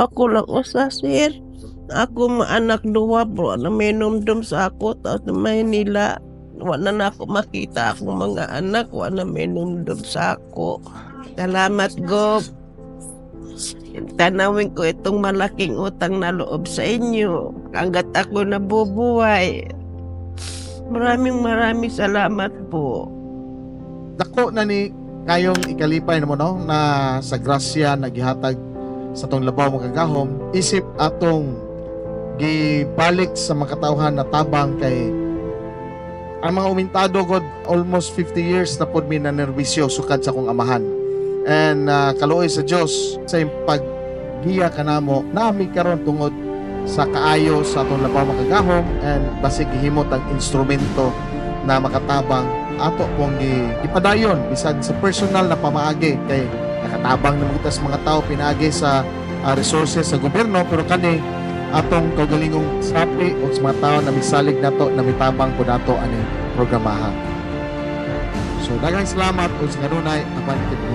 Ako lang usa, sir. Ako maanak duwa bro na may numdum sa ako tapos na Maynila. Wala na ako makita akong mga anak, wala may numdum sa ako. Salamat, Gob. Tanawin ko itong malaking utang na loob sa inyo. Hanggat ako nabubuhay. Maraming salamat po. Dako na ni kayong ikalipay mo no na sa grasya nagihatag sa tong labaw mga kagahom, isip atong gibalik sa makatawhan na tabang kay ang mga umintado god almost 50 years na pod mi na nervisyo sukad sa akong amahan. And kaluoy sa Dios sa paggiya kanamo nami karon tungod sa kaayo sa atong labaw mga kagahom and basig gihimot ang instrumento na makatabang ato pong ipadayon bisan sa personal na pamaagi kay nakatabang na mga tao pinaagi sa resources sa gobyerno pero kani atong kaugalingong sapi o sa mga tao na misalig nato na mitabang po nato ani programahan. So daghang salamat o sa kanunay abante po.